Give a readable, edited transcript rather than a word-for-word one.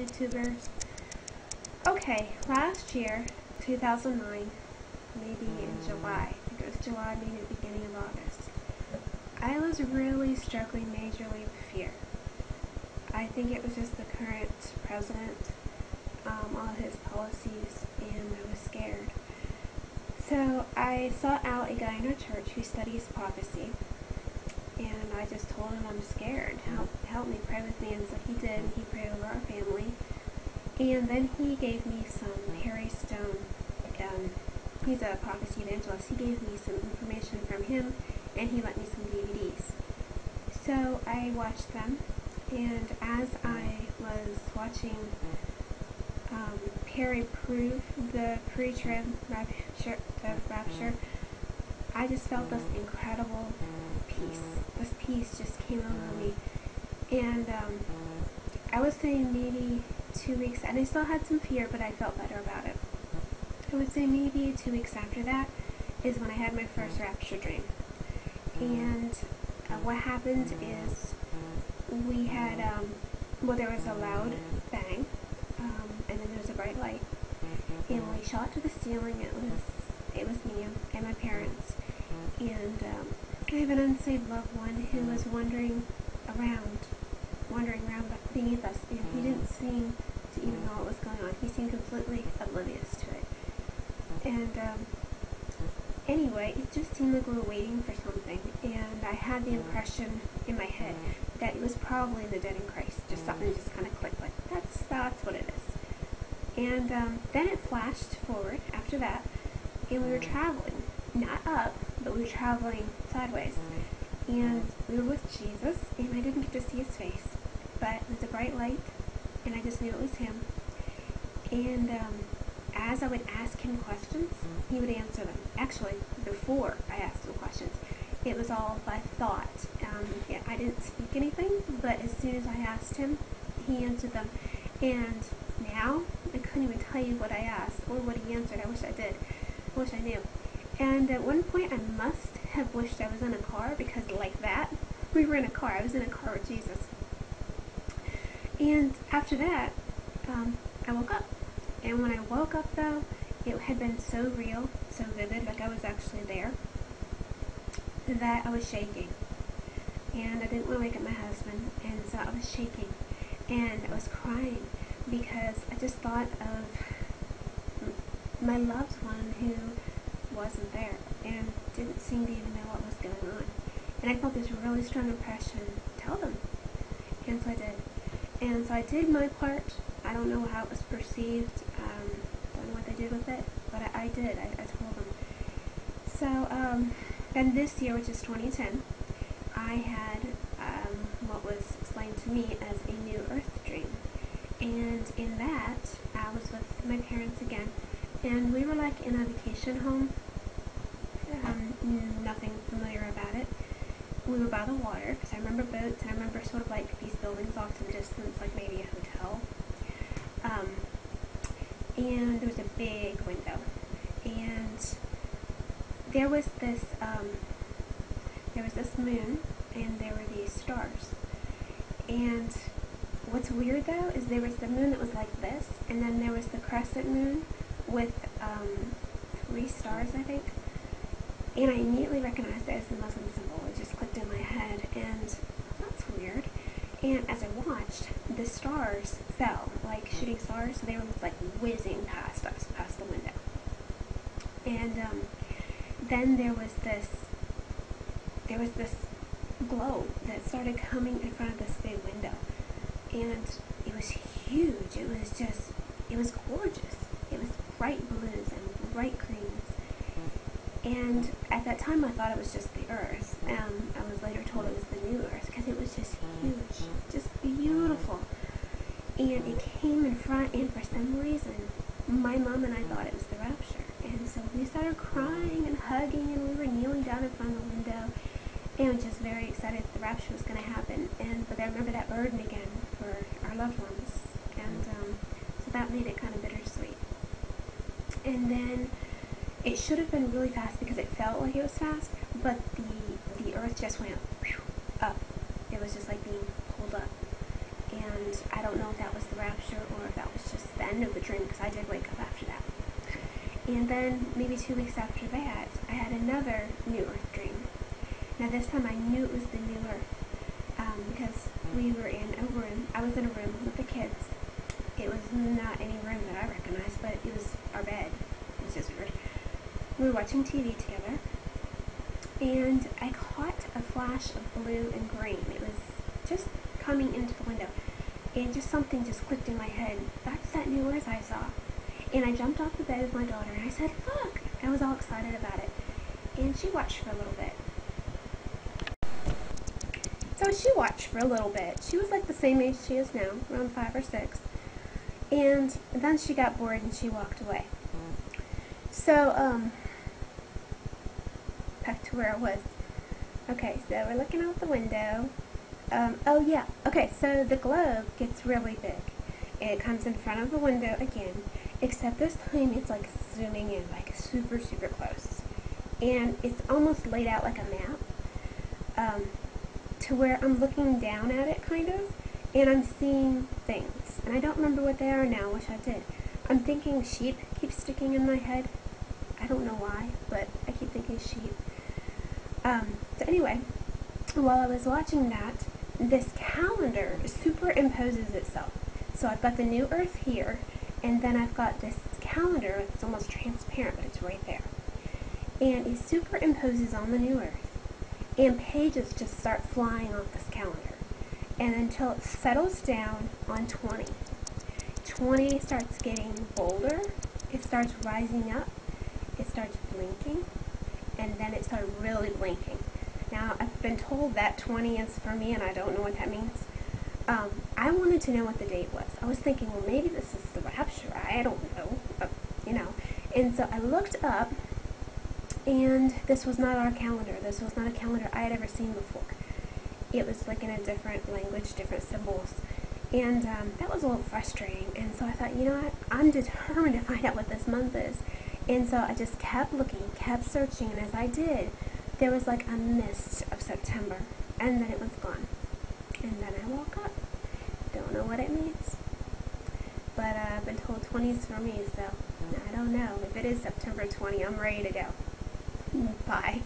YouTubers. Okay, last year, 2009, maybe in July, I think it was July, maybe the beginning of August, I was really struggling majorly with fear. I think it was just the current president, all his policies, and I was scared. So I sought out a guy in our church who studies prophecy, and I just told him I'm scared. Help me, pray with me. And so he did. He prayed over our family. And then he gave me some Harry Stone. He's a prophecy evangelist. He gave me some information from him, and he lent me some DVDs. So I watched them, and as I was watching Perry prove the pre-trib rapture, I just felt this incredible peace. This peace just came over me. And I would say maybe 2 weeks, and I still had some fear, but I felt better about it. I would say maybe 2 weeks after that is when I had my first rapture dream. And what happened is we had, there was a loud bang, and then there was a bright light. And when we shot to the ceiling, it was me and my parents. And I have an unsaved loved one who was wandering around beneath us, and he didn't seem to even know what was going on. He seemed completely oblivious to it. And anyway, it just seemed like we were waiting for something, and I had the impression in my head that it was probably the dead in Christ. Just something just kind of clicked, like that's what it is. And then it flashed forward after that, and we were traveling, not up, but we were traveling sideways. And we were with Jesus, and I didn't get to see his face, but it was a bright light, and I just knew it was him. And as I would ask him questions, he would answer them. Actually, before I asked him questions, it was all by thought. I didn't speak anything, but as soon as I asked him, he answered them. And now, I couldn't even tell you what I asked or what he answered. I wish I did. I wish I knew. And at one point, I must have wished I was in a car, because like that, we were in a car. I was in a car with Jesus. And after that, I woke up. And when I woke up, though, it had been so real, so vivid, like I was actually there, that I was shaking. And I didn't want to wake up my husband, and so I was shaking. And I was crying, because I just thought of my loved one who wasn't there and didn't seem to even know what was going on. And I felt this really strong impression, tell them. And so I did. And so I did my part. I don't know how it was perceived. Don't know what they did with it, but I did. I told them. So then this year, which is 2010, I had what was explained to me as a new earth dream. And in that, I was with my parents again, and we were like in a vacation home. Nothing familiar about it. We were by the water, because I remember boats, and I remember sort of like these buildings off in the distance, like maybe a hotel. And there was a big window, and there was this moon, and there were these stars. And what's weird though is there was the moon that was like this, and then there was the crescent moon with 3 stars, I think. And I immediately recognized it as the Muslim symbol. It just clicked in my head, and that's weird. And as I watched, the stars fell, like shooting stars, so they were like whizzing past us, past the window. And then there was this globe that started coming in front of this big window. And it was huge. It was gorgeous. It was bright blues and bright greens. And at that time, I thought it was just the earth. I was later told it was the new earth, because it was just huge, just beautiful. And it came in front, and for some reason, my mom and I thought it was the rapture. And so we started crying and hugging, and we were kneeling down in front of the window, and just very excited that the rapture was going to happen. But I remember that burden again for our loved ones. And so that made it kind of bittersweet. And then it should have been really fast, because it felt like it was fast, but the earth just went up. It was just like being pulled up. And I don't know if that was the rapture or if that was just the end of the dream, because I did wake up after that. And then maybe 2 weeks after that, I had another New Earth dream. Now this time I knew it was the New Earth because we were in a room. I was in a room with the kids. It was not any room that I recognized, but it was our bed, which is weird. We were watching TV together, and I caught a flash of blue and green. It was just coming into the window, and just something just clicked in my head. That's that New Earth I saw. And I jumped off the bed with my daughter, and I said, "Look!" I was all excited about it. And she watched for a little bit. So she watched for a little bit. She was like the same age she is now, around 5 or 6. And then she got bored and she walked away. So, back to where I was. Okay, so we're looking out the window. Oh yeah, okay, so the globe gets really big. It comes in front of the window again, except this time it's like zooming in, like super, super close. And it's almost laid out like a map, to where I'm looking down at it, kind of, and I'm seeing things. And I don't remember what they are now, wish I did. I'm thinking sheep keeps sticking in my head. I don't know why, but I keep thinking sheep. So anyway, while I was watching that, this calendar superimposes itself. So I've got the New Earth here, and then I've got this calendar. It's almost transparent, but it's right there. And it superimposes on the New Earth, and pages just start flying off this calendar. And until it settles down on 20. 20 starts getting bolder, it starts rising up, it starts blinking, and then it started really blinking. Now, I've been told that 20 is for me, and I don't know what that means. I wanted to know what the date was. I was thinking, well, maybe this is the rapture. I don't know, And so I looked up, and this was not our calendar. This was not a calendar I had ever seen before. It was like in a different language, different symbols. And that was a little frustrating. And so I thought, you know what? I'm determined to find out what this month is. And so I just kept looking, kept searching. And as I did, there was like a mist of September. And then it was gone. And then I woke up. Don't know what it means. But I've been told 20 is for me, so I don't know. If it is September 20, I'm ready to go. Bye.